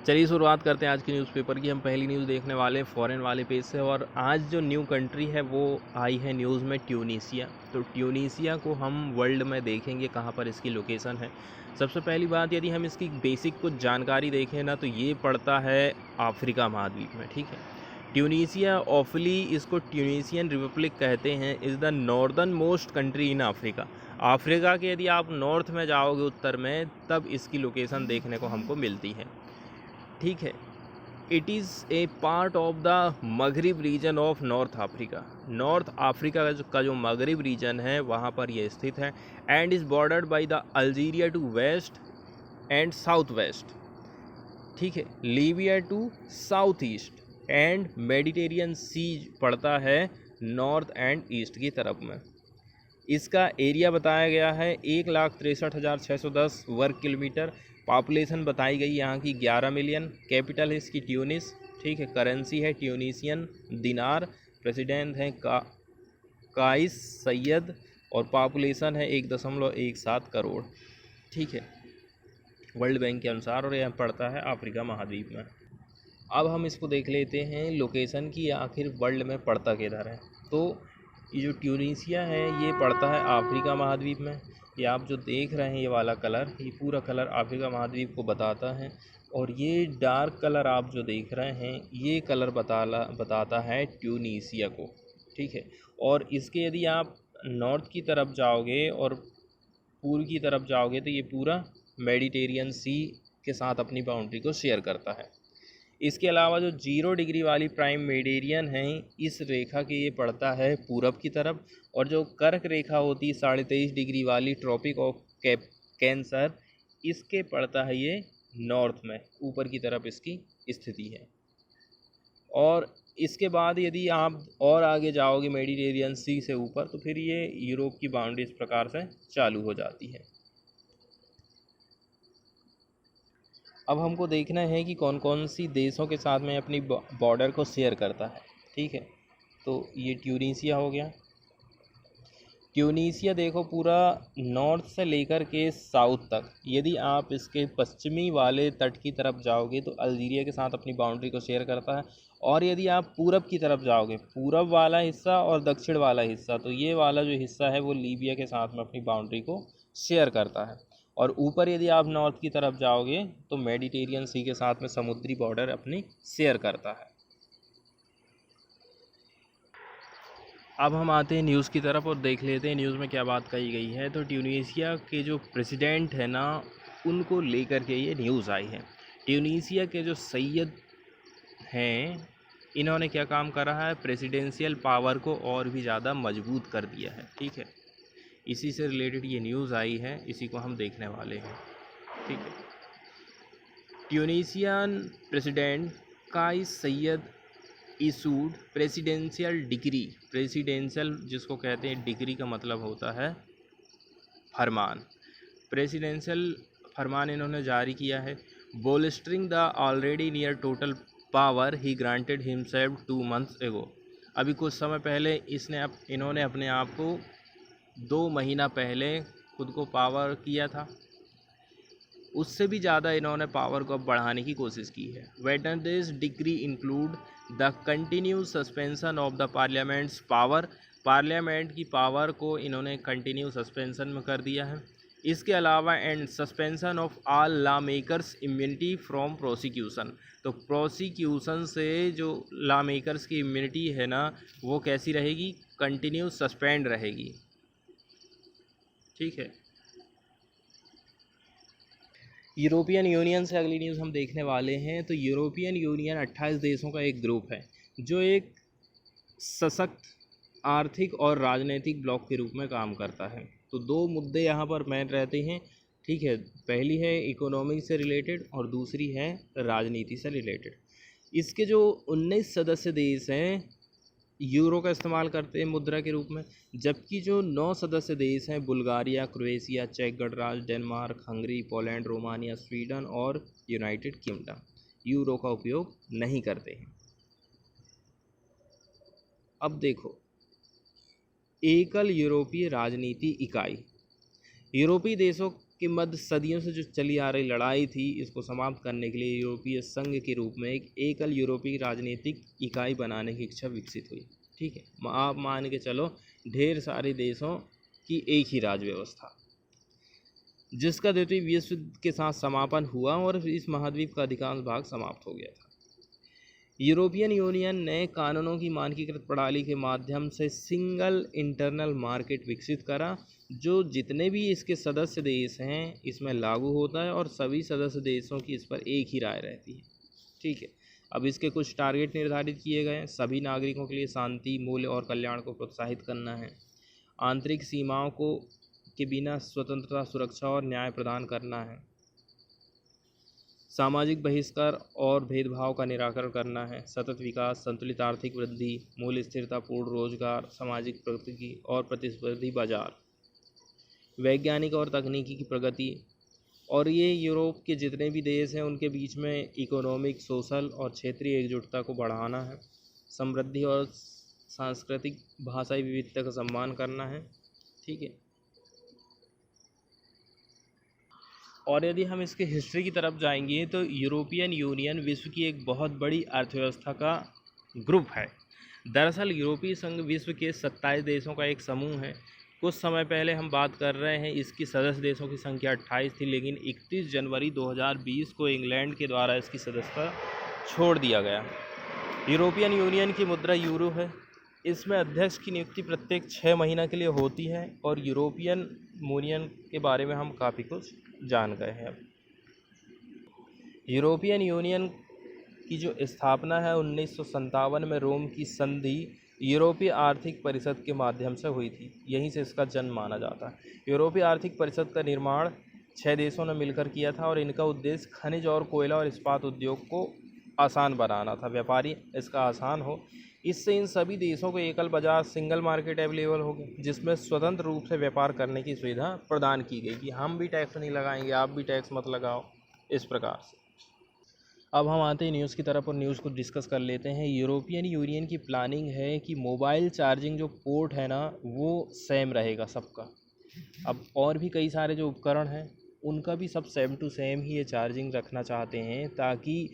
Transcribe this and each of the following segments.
चलिए शुरुआत करते हैं आज की न्यूज़पेपर की। हम पहली न्यूज़ देखने वाले हैं फॉरेन वाले पेज से, और आज जो न्यू कंट्री है वो आई है न्यूज़ में ट्यूनीसिया। तो ट्यूनीसिया को हम वर्ल्ड में देखेंगे कहाँ पर इसकी लोकेशन है। सबसे पहली बात, यदि हम इसकी बेसिक कुछ जानकारी देखें ना, तो ये पड़ता है अफ्रीका महाद्वीप में। ठीक है, ट्यूनीसिया ऑफली इसको ट्यूनीसियन रिपब्लिक कहते हैं, is the northern most country in Africa. Africa के यदि आप नॉर्थ में जाओगे, उत्तर में, तब इसकी लोकेशन देखने को हमको मिलती है। ठीक है, it is a part of the Maghreb region of North Africa. North Africa का जो मगरिब रीजन है वहाँ पर यह स्थित है। And is bordered by the Algeria to west and south west. ठीक है, Libya to south east and Mediterranean sea पड़ता है नॉर्थ एंड ईस्ट की तरफ में। इसका एरिया बताया गया है 1,63,610 वर्ग किलोमीटर। पॉपुलेशन बताई गई यहाँ की 11 मिलियन। कैपिटल है इसकी ट्यूनिस। ठीक है, करेंसी है ट्यूनीसियन दिनार। प्रेसिडेंट हैं काइस सैयद, और पॉपुलेशन है 1.17 करोड़। ठीक है, वर्ल्ड बैंक के अनुसार, और यह पड़ता है अफ्रीका महाद्वीप में। अब हम इसको देख लेते हैं लोकेशन की, आखिर वर्ल्ड में पड़ता किधर है। तो ये जो ट्यूनीसिया है ये पड़ता है अफ्रीका महाद्वीप में। ये आप जो देख रहे हैं ये वाला कलर, ये पूरा कलर अफ्रीका महाद्वीप को बताता है। और ये डार्क कलर आप जो देख रहे हैं ये कलर बताता है ट्यूनीसिया को। ठीक है, और इसके यदि आप नॉर्थ की तरफ जाओगे और पूर्व की तरफ जाओगे तो ये पूरा मेडिटेरियन सी के साथ अपनी बाउंड्री को शेयर करता है। इसके अलावा जो 0 डिग्री वाली प्राइम मेडिटेरियन है, इस रेखा के ये पड़ता है पूरब की तरफ, और जो कर्क रेखा होती है 23.5 डिग्री वाली ट्रॉपिक ऑफ कैंसर, इसके पड़ता है ये नॉर्थ में, ऊपर की तरफ इसकी स्थिति है। और इसके बाद यदि आप और आगे जाओगे मेडिटेरियन सी से ऊपर, तो फिर ये यूरोप की बाउंड्री इस प्रकार से चालू हो जाती है। अब हमको देखना है कि कौन कौन सी देशों के साथ में अपनी बॉर्डर को शेयर करता है। ठीक है, तो ये ट्यूनीसिया हो गया। ट्यूनीसिया देखो पूरा नॉर्थ से लेकर के साउथ तक, यदि आप इसके पश्चिमी वाले तट की तरफ जाओगे तो अल्जीरिया के साथ अपनी बाउंड्री को शेयर करता है। और यदि आप पूरब की तरफ जाओगे, पूरब वाला हिस्सा और दक्षिण वाला हिस्सा, तो ये वाला जो हिस्सा है वो लीबिया के साथ में अपनी बाउंड्री को शेयर करता है। और ऊपर यदि आप नॉर्थ की तरफ जाओगे तो मेडिटेरियन सी के साथ में समुद्री बॉर्डर अपनी शेयर करता है। अब हम आते हैं न्यूज़ की तरफ और देख लेते हैं न्यूज़ में क्या बात कही गई है। तो ट्यूनीसिया के जो प्रेसिडेंट है ना, उनको लेकर के ये न्यूज़ आई है। ट्यूनीसिया के जो सैयद हैं, इन्होंने क्या काम करा है, प्रेसिडेंशियल पावर को और भी ज़्यादा मजबूत कर दिया है। ठीक है, इसी से रिलेटेड ये न्यूज़ आई है, इसी को हम देखने वाले हैं। ठीक है, Tunisian president Kais Saied issued presidential decree. Presidential जिसको कहते हैं, डिग्री का मतलब होता है फरमान। प्रेसिडेंशियल फरमान इन्होंने जारी किया है। Bolstering the already near total power he granted himself 2 months एगो। अभी कुछ समय पहले इन्होंने अपने आप को 2 महीना पहले खुद को पावर किया था, उससे भी ज़्यादा इन्होंने पावर को अब बढ़ाने की कोशिश की है। Wednesday's decree include the continue suspension of the parliament's power. Parliament की पावर को इन्होंने कंटिन्यू सस्पेंशन में कर दिया है। इसके अलावा and suspension of all law makers immunity from prosecution. तो प्रोसिक्यूशन से जो लॉ मेकर्स की इम्यूनिटी है ना, वो कैसी रहेगी, कंटिन्यू सस्पेंड रहेगी। ठीक है, यूरोपियन यूनियन से अगली न्यूज़ हम देखने वाले हैं। तो यूरोपियन यूनियन 28 देशों का एक ग्रुप है जो एक सशक्त आर्थिक और राजनीतिक ब्लॉक के रूप में काम करता है। तो 2 मुद्दे यहाँ पर मेन रहते हैं। ठीक है, पहली है इकोनॉमी से रिलेटेड और दूसरी है राजनीति से रिलेटेड। इसके जो 19 सदस्य देश हैं यूरो का इस्तेमाल करते हैं मुद्रा के रूप में, जबकि जो 9 सदस्य देश हैं बुल्गारिया, क्रोएशिया, चेक गणराज्य, Denmark, Hungary, Poland, Romania, Sweden और यूनाइटेड किंगडम यूरो का उपयोग नहीं करते हैं। अब देखो, एकल यूरोपीय राजनीति इकाई। यूरोपीय देशों के मध्य सदियों से जो चली आ रही लड़ाई थी, इसको समाप्त करने के लिए यूरोपीय संघ के रूप में एक एकल यूरोपीय राजनीतिक इकाई बनाने की इच्छा विकसित हुई। ठीक है, आप मान के चलो ढेर सारे देशों की एक ही राज्य व्यवस्था, जिसका द्वितीय विश्व युद्ध के साथ समापन हुआ और इस महाद्वीप का अधिकांश भाग समाप्त हो गया था। यूरोपियन यूनियन ने कानूनों की मानकीकृत प्रणाली के माध्यम से सिंगल इंटरनल मार्केट विकसित करा, जो जितने भी इसके सदस्य देश हैं इसमें लागू होता है और सभी सदस्य देशों की इस पर एक ही राय रहती है। ठीक है, अब इसके कुछ टारगेट निर्धारित किए गए हैं। सभी नागरिकों के लिए शांति, मूल्य और कल्याण को प्रोत्साहित करना है। आंतरिक सीमाओं को के बिना स्वतंत्रता, सुरक्षा और न्याय प्रदान करना है। सामाजिक बहिष्कार और भेदभाव का निराकरण करना है। सतत विकास, संतुलित आर्थिक वृद्धि, मूल्य स्थिरता, पूर्ण रोजगार, सामाजिक प्रगति और प्रतिस्पर्धी बाजार, वैज्ञानिक और तकनीकी की प्रगति, और ये यूरोप के जितने भी देश हैं उनके बीच में इकोनॉमिक, सोशल और क्षेत्रीय एकजुटता को बढ़ाना है। समृद्धि और सांस्कृतिक भाषाई विविधता का सम्मान करना है। ठीक है, और यदि हम इसके हिस्ट्री की तरफ जाएंगे तो यूरोपियन यूनियन विश्व की एक बहुत बड़ी अर्थव्यवस्था का ग्रुप है। दरअसल यूरोपीय संघ विश्व के 27 देशों का एक समूह है। कुछ समय पहले हम बात कर रहे हैं इसकी सदस्य देशों की संख्या 28 थी, लेकिन 31 जनवरी 2020 को इंग्लैंड के द्वारा इसकी सदस्यता छोड़ दिया गया। यूरोपियन यूनियन की मुद्रा यूरो है। इसमें अध्यक्ष की नियुक्ति प्रत्येक 6 महीना के लिए होती है और यूरोपियन यूनियन के बारे में हम काफ़ी कुछ जान गए हैं। अब यूरोपियन यूनियन की जो स्थापना है 1957 में रोम की संधि यूरोपीय आर्थिक परिषद के माध्यम से हुई थी। यहीं से इसका जन्म माना जाता है। यूरोपीय आर्थिक परिषद का निर्माण 6 देशों ने मिलकर किया था और इनका उद्देश्य खनिज और कोयला और इस्पात उद्योग को आसान बनाना था, व्यापारी इसका आसान हो। इससे इन सभी देशों को एकल बाजार, सिंगल मार्केट अवेलेबल हो गए, जिसमें स्वतंत्र रूप से व्यापार करने की सुविधा प्रदान की गई कि हम भी टैक्स नहीं लगाएंगे, आप भी टैक्स मत लगाओ, इस प्रकार से। अब हम आते हैं न्यूज़ की तरफ और न्यूज़ को डिस्कस कर लेते हैं। यूरोपियन यूनियन की प्लानिंग है कि मोबाइल चार्जिंग जो पोर्ट है ना, वो सेम रहेगा सबका। अब और भी कई सारे जो उपकरण हैं उनका भी सब सेम टू सेम ही ये चार्जिंग रखना चाहते हैं, ताकि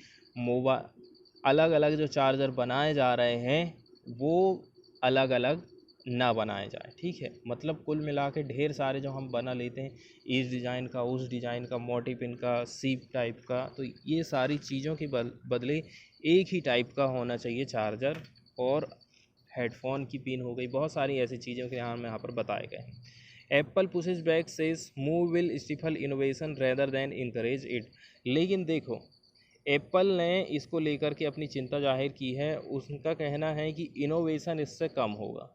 अलग अलग जो चार्जर बनाए जा रहे हैं वो अलग अलग ना बनाए जाए। ठीक है, मतलब कुल मिला के ढेर सारे जो हम बना लेते हैं, इस डिज़ाइन का, उस डिज़ाइन का, मोटी पिन का, सीप टाइप का, तो ये सारी चीज़ों के बदले एक ही टाइप का होना चाहिए चार्जर। और हेडफोन की पिन हो गई, बहुत सारी ऐसी चीज़ों के नाम यहाँ पर बताए गए हैं। Apple pushes back says move will stifle innovation rather than encourage it. लेकिन देखो, एप्पल ने इसको लेकर के अपनी चिंता जाहिर की है। उनका कहना है कि इनोवेशन इससे कम होगा।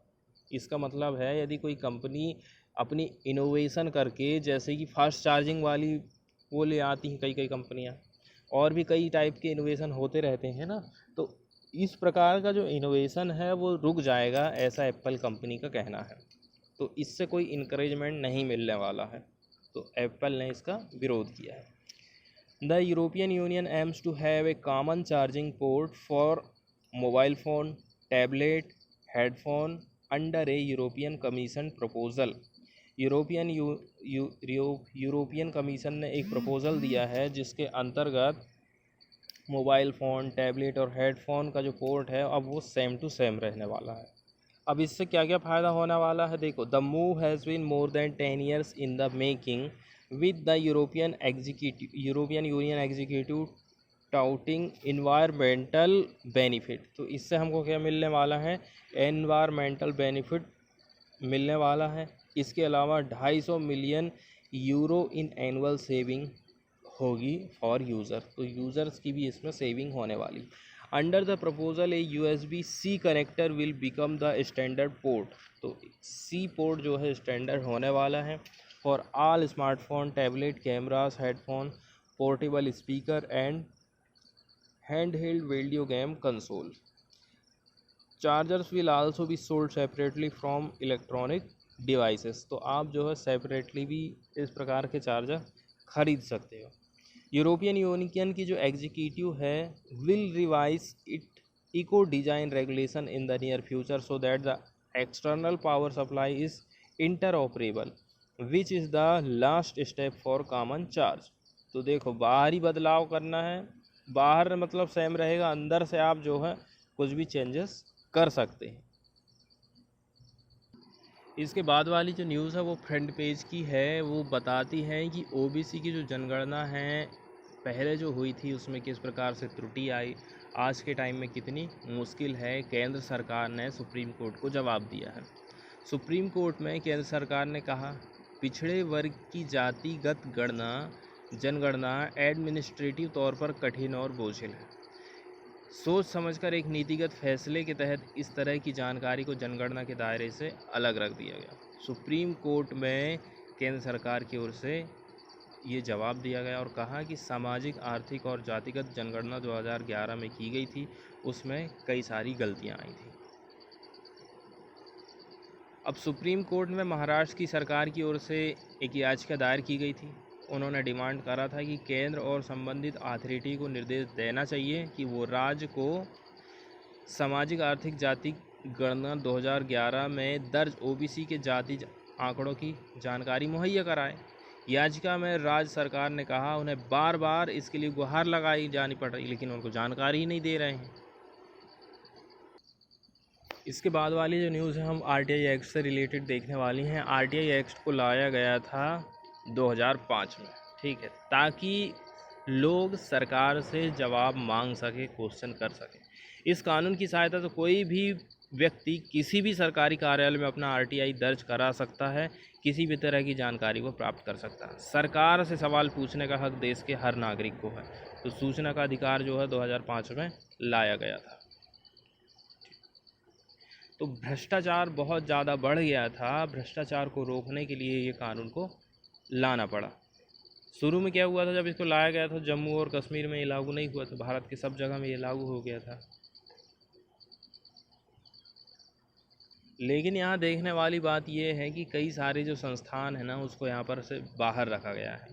इसका मतलब है यदि कोई कंपनी अपनी इनोवेशन करके, जैसे कि फास्ट चार्जिंग वाली वो ले आती हैं कई कई कंपनियां, और भी कई टाइप के इनोवेशन होते रहते हैं ना, तो इस प्रकार का जो इनोवेशन है वो रुक जाएगा, ऐसा एप्पल कंपनी का कहना है। तो इससे कोई इनकरेजमेंट नहीं मिलने वाला है, तो एप्पल ने इसका विरोध किया है। The European Union aims to have a common charging port for mobile phone, tablet, headphone under a European Commission proposal. European Commission ने एक प्रपोज़ल दिया है जिसके अंतर्गत मोबाइल फ़ोन, टैबलेट और हेडफोन का जो पोर्ट है अब वो सेम टू सेम रहने वाला है। अब इससे क्या क्या फ़ायदा होने वाला है, देखो। The move has been more than 10 years in the making with the European Union executive touting environmental benefit. तो इससे हमको क्या मिलने वाला है, एनवायरमेंटल बेनिफिट मिलने वाला है। इसके अलावा 250 million euro in annual saving होगी फॉर यूज़र, तो यूज़र्स की भी इसमें सेविंग होने वाली। Under the proposal A USB-C connector will become the standard port. तो सी पोर्ट जो है स्टैंडर्ड होने वाला है for all smartphone, tablet, cameras, headphone, portable speaker and handheld video game console. Chargers will also be sold separately from electronic devices. तो आप जो है सेपरेटली भी इस प्रकार के चार्जर खरीद सकते हो। यूरोपियन यूनियन की जो एग्जीक्यूटिव है will revise it eco design regulation in the near future so that the external power supply is interoperable which is the last step for common charge. तो देखो बाहरी बदलाव करना है, बाहर मतलब सेम रहेगा, अंदर से आप जो है कुछ भी चेंजेस कर सकते हैं। इसके बाद वाली जो न्यूज़ है वो फ्रंट पेज की है, वो बताती है कि ओबीसी की जो जनगणना है पहले जो हुई थी उसमें किस प्रकार से त्रुटि आई, आज के टाइम में कितनी मुश्किल है। केंद्र सरकार ने सुप्रीम कोर्ट को जवाब दिया है। सुप्रीम कोर्ट में केंद्र सरकार ने कहा पिछड़े वर्ग की जातिगत गणना जनगणना एडमिनिस्ट्रेटिव तौर पर कठिन और बोझिल है। सोच समझकर एक नीतिगत फैसले के तहत इस तरह की जानकारी को जनगणना के दायरे से अलग रख दिया गया। सुप्रीम कोर्ट में केंद्र सरकार की ओर से ये जवाब दिया गया और कहा कि सामाजिक आर्थिक और जातिगत जनगणना 2011 में की गई थी, उसमें कई सारी गलतियां आई थी। अब सुप्रीम कोर्ट में महाराष्ट्र की सरकार की ओर से एक याचिका दायर की गई थी। उन्होंने डिमांड करा था कि केंद्र और संबंधित अथॉरिटी को निर्देश देना चाहिए कि वो राज्य को सामाजिक आर्थिक जाति गणना 2011 में दर्ज ओबीसी के जाति आंकड़ों की जानकारी मुहैया कराए। याचिका में राज्य सरकार ने कहा उन्हें बार बार इसके लिए गुहार लगाई जानी पड़ रही, लेकिन उनको जानकारी ही नहीं दे रहे हैं। इसके बाद वाली जो न्यूज़ है हम आरटीआई एक्ट से रिलेटेड देखने वाली हैं। आरटीआई एक्ट को लाया गया था 2005 में, ठीक है, ताकि लोग सरकार से जवाब मांग सके, क्वेश्चन कर सके। इस कानून की सहायता से कोई भी व्यक्ति किसी भी सरकारी कार्यालय में अपना आरटीआई दर्ज करा सकता है, किसी भी तरह की जानकारी को प्राप्त कर सकता है। सरकार से सवाल पूछने का हक देश के हर नागरिक को है। तो सूचना का अधिकार जो है 2005 में लाया गया था। तो भ्रष्टाचार बहुत ज़्यादा बढ़ गया था, भ्रष्टाचार को रोकने के लिए ये कानून को लाना पड़ा। शुरू में क्या हुआ था, जब इसको लाया गया था जम्मू और कश्मीर में ये लागू नहीं हुआ था, भारत के सब जगह में ये लागू हो गया था। लेकिन यहाँ देखने वाली बात ये है कि कई सारे जो संस्थान हैं ना उसको यहाँ पर से बाहर रखा गया है,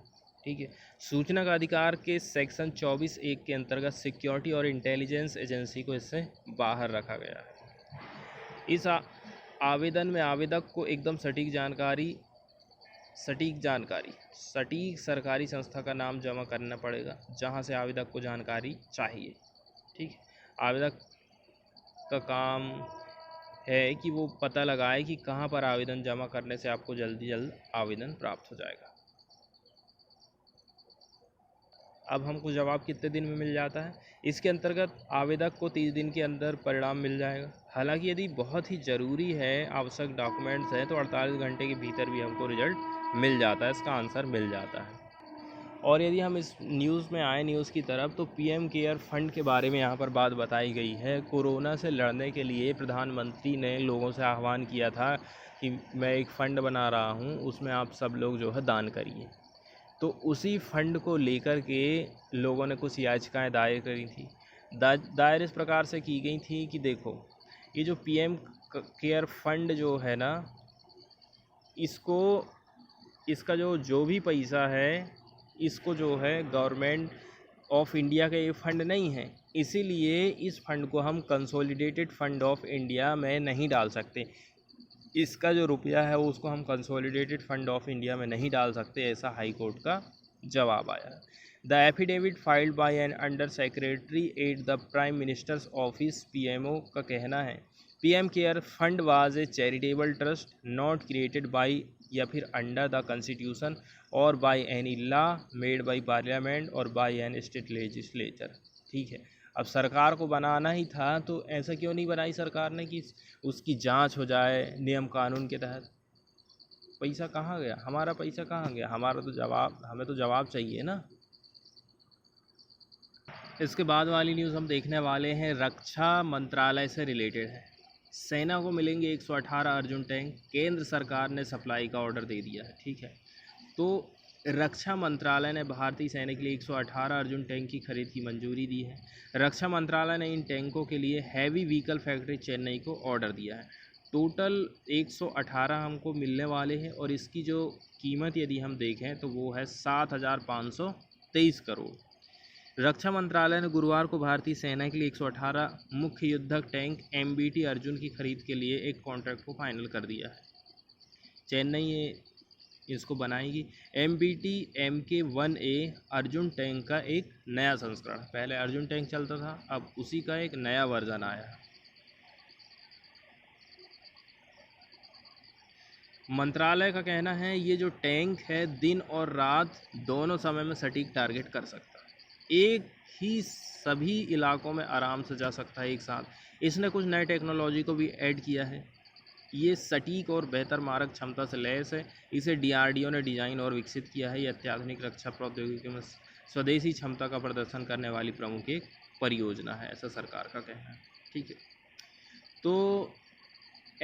ठीक है। सूचना का अधिकार के सेक्शन 24(1) के अंतर्गत सिक्योरिटी और इंटेलिजेंस एजेंसी को इससे बाहर रखा गया है। इस आवेदन में आवेदक को एकदम सटीक सरकारी संस्था का नाम जमा करना पड़ेगा जहां से आवेदक को जानकारी चाहिए, ठीक है। आवेदक का काम है कि वो पता लगाए कि कहां पर आवेदन जमा करने से आपको जल्द आवेदन प्राप्त हो जाएगा। अब हमको जवाब कितने दिन में मिल जाता है? इसके अंतर्गत आवेदक को 30 दिन के अंदर परिणाम मिल जाएगा। हालांकि यदि बहुत ही ज़रूरी है, आवश्यक डॉक्यूमेंट्स हैं, तो 48 घंटे के भीतर भी हमको रिजल्ट मिल जाता है, इसका आंसर मिल जाता है। और यदि हम इस न्यूज़ में आए न्यूज़ की तरफ, तो पीएम केयर फंड के बारे में यहाँ पर बात बताई गई है। कोरोना से लड़ने के लिए प्रधानमंत्री ने लोगों से आह्वान किया था कि मैं एक फ़ंड बना रहा हूँ, उसमें आप सब लोग जो है दान करिए। तो उसी फंड को लेकर के लोगों ने कुछ याचिकाएं दायर करी थी। दायर इस प्रकार से की गई थी कि देखो, ये जो पीएम केयर फंड जो है ना, इसको इसका जो भी पैसा है, इसको जो है गवर्नमेंट ऑफ इंडिया का ये फंड नहीं है, इसीलिए इस फंड को हम कंसोलिडेटेड फंड ऑफ इंडिया में नहीं डाल सकते। इसका जो रुपया है वो उसको हम कंसोलिडेटेड फंड ऑफ इंडिया में नहीं डाल सकते, ऐसा हाई कोर्ट का जवाब आया। The affidavit filed by an under secretary at the prime minister's office PMO का कहना है PM care fund was a charitable trust not created by या फिर अंडर द कॉन्स्टिट्यूशन और by any law made by parliament और by an state legislature, ठीक है। अब सरकार को बनाना ही था तो ऐसा क्यों नहीं बनाई सरकार ने कि उसकी जांच हो जाए नियम कानून के तहत। पैसा कहाँ गया, हमारा पैसा कहाँ गया, हमें तो जवाब चाहिए ना। इसके बाद वाली न्यूज़ हम देखने वाले हैं, रक्षा मंत्रालय से रिलेटेड है। सेना को मिलेंगे 118 अर्जुन टैंक, केंद्र सरकार ने सप्लाई का ऑर्डर दे दिया है, ठीक है। तो रक्षा मंत्रालय ने भारतीय सैन्य के लिए 118 अर्जुन टैंक की खरीद की मंजूरी दी है। रक्षा मंत्रालय ने इन टैंकों के लिए हैवी व्हीकल फैक्ट्री चेन्नई को ऑर्डर दिया है। टोटल 118 हमको मिलने वाले हैं और इसकी जो कीमत यदि हम देखें तो वो है 7,523 करोड़। रक्षा मंत्रालय ने गुरुवार को भारतीय सेना के लिए 118 मुख्य युद्धक टैंक MBT अर्जुन की खरीद के लिए एक कॉन्ट्रैक्ट को फाइनल कर दिया है। चेन्नई इसको बनाएगी। MBT Mk1A अर्जुन टैंक का एक नया संस्करण, पहले अर्जुन टैंक चलता था, अब उसी का एक नया वर्जन आया है। मंत्रालय का कहना है ये जो टैंक है दिन और रात दोनों समय में सटीक टारगेट कर सकता है, एक ही सभी इलाकों में आराम से जा सकता है एक साथ। इसने कुछ नए टेक्नोलॉजी को भी ऐड किया है। ये सटीक और बेहतर मारक क्षमता से लैस है। इसे DRDO ने डिज़ाइन और विकसित किया है। ये अत्याधुनिक रक्षा प्रौद्योगिकी में स्वदेशी क्षमता का प्रदर्शन करने वाली प्रमुख एक परियोजना है, ऐसा सरकार का कहना है। ठीक है, तो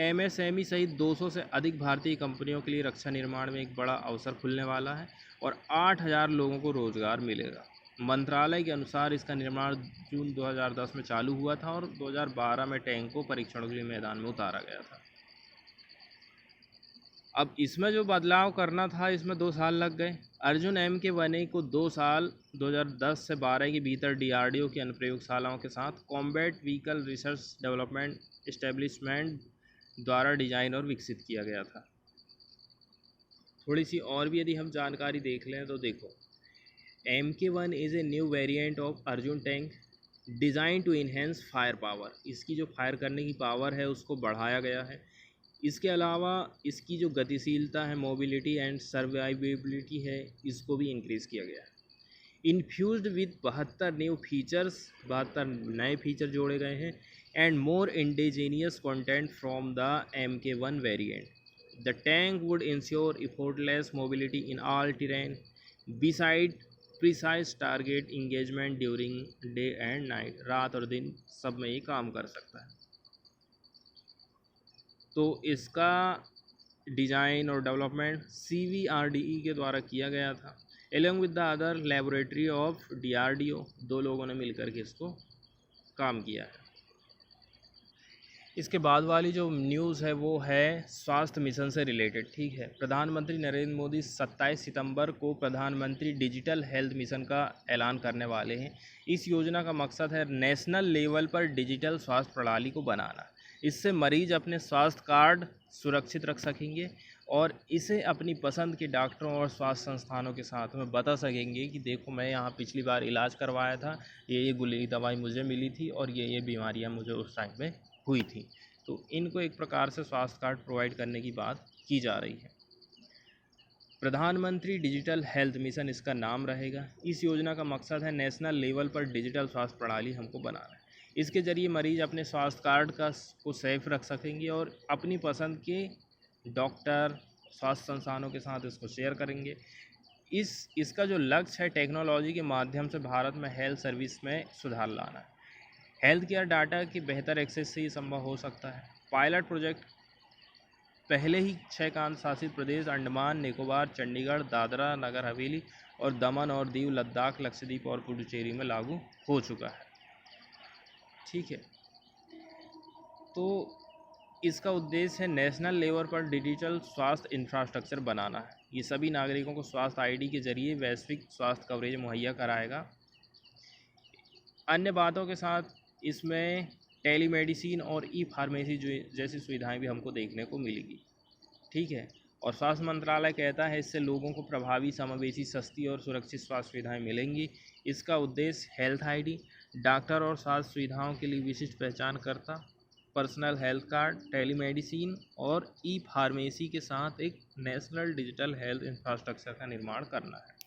MSME सहित 200 से अधिक भारतीय कंपनियों के लिए रक्षा निर्माण में एक बड़ा अवसर खुलने वाला है और 8,000 लोगों को रोजगार मिलेगा। मंत्रालय के अनुसार इसका निर्माण जून 2010 में चालू हुआ था और 2012 में टैंक को परीक्षण के लिए मैदान में उतारा गया था। अब इसमें जो बदलाव करना था, इसमें 2 साल लग गए। अर्जुन Mk1A को 2 साल 2010 से 12 के भीतर DRDO की अनुप्रयोगशालाओं के साथ combat vehicle research development establishment द्वारा डिजाइन और विकसित किया गया था। थोड़ी सी और भी यदि हम जानकारी देख लें तो देखो, Mk1 is a new variant of Arjun tank designed to enhance fire power. इसकी जो फायर करने की पावर है उसको बढ़ाया गया है। इसके अलावा इसकी जो गतिशीलता है, मोबिलिटी एंड सर्वाइवेबिलिटी है, इसको भी इंक्रीज़ किया गया है। इन्फ्यूज्ड विद 72 न्यू फीचर्स, 72 नए फीचर जोड़े गए हैं and more indigenous content from the Mk1 variant. The tank would ensure effortless mobility in all terrain beside precise target engagement during day and night. रात और दिन सब में ये काम कर सकता है। तो इसका डिज़ाइन और डेवलपमेंट CVRDE के द्वारा किया गया था along with the other laboratory of DRDO। 2 लोगों ने मिलकर के इसको काम किया है। इसके बाद वाली जो न्यूज़ है वो है स्वास्थ्य मिशन से रिलेटेड। ठीक है, प्रधानमंत्री नरेंद्र मोदी 27 सितंबर को प्रधानमंत्री डिजिटल हेल्थ मिशन का ऐलान करने वाले हैं। इस योजना का मकसद है नेशनल लेवल पर डिजिटल स्वास्थ्य प्रणाली को बनाना। इससे मरीज अपने स्वास्थ्य कार्ड सुरक्षित रख सकेंगे और इसे अपनी पसंद के डॉक्टरों और स्वास्थ्य संस्थानों के साथ में बता सकेंगे कि देखो, मैं यहाँ पिछली बार इलाज करवाया था, ये गोली दवाई मुझे मिली थी और ये बीमारियाँ मुझे उस टाइम में हुई थी। तो इनको एक प्रकार से स्वास्थ्य कार्ड प्रोवाइड करने की बात की जा रही है। प्रधानमंत्री डिजिटल हेल्थ मिशन इसका नाम रहेगा। इस योजना का मकसद है नेशनल लेवल पर डिजिटल स्वास्थ्य प्रणाली हमको बनाना है। इसके ज़रिए मरीज अपने स्वास्थ्य कार्ड को सेफ रख सकेंगे और अपनी पसंद के डॉक्टर, स्वास्थ्य संस्थानों के साथ इसको शेयर करेंगे। इसका जो लक्ष्य है टेक्नोलॉजी के माध्यम से भारत में हेल्थ सर्विस में सुधार लाना है। हेल्थ केयर डाटा की बेहतर एक्सेस से ही संभव हो सकता है। पायलट प्रोजेक्ट पहले ही 6 केंद्र शासित प्रदेश अंडमान निकोबार, चंडीगढ़, दादरा नगर हवेली और दमन और दीव, लद्दाख, लक्षद्वीप और पुडुचेरी में लागू हो चुका है। ठीक है, तो इसका उद्देश्य है नेशनल लेवल पर डिजिटल स्वास्थ्य इंफ्रास्ट्रक्चर बनाना है। ये सभी नागरिकों को स्वास्थ्य ID के जरिए वैश्विक स्वास्थ्य कवरेज मुहैया कराएगा। अन्य बातों के साथ इसमें टेलीमेडिसिन और ई-फार्मेसी जैसी सुविधाएं भी हमको देखने को मिलेगी। ठीक है, और स्वास्थ्य मंत्रालय कहता है इससे लोगों को प्रभावी, समावेशी, सस्ती और सुरक्षित स्वास्थ्य सुविधाएं मिलेंगी। इसका उद्देश्य हेल्थ ID, डॉक्टर और स्वास्थ्य सुविधाओं के लिए विशिष्ट पहचानकर्ता, पर्सनल हेल्थ कार्ड, टेलीमेडिसिन और ई-फार्मेसी के साथ एक नेशनल डिजिटल हेल्थ इंफ्रास्ट्रक्चर का निर्माण करना है।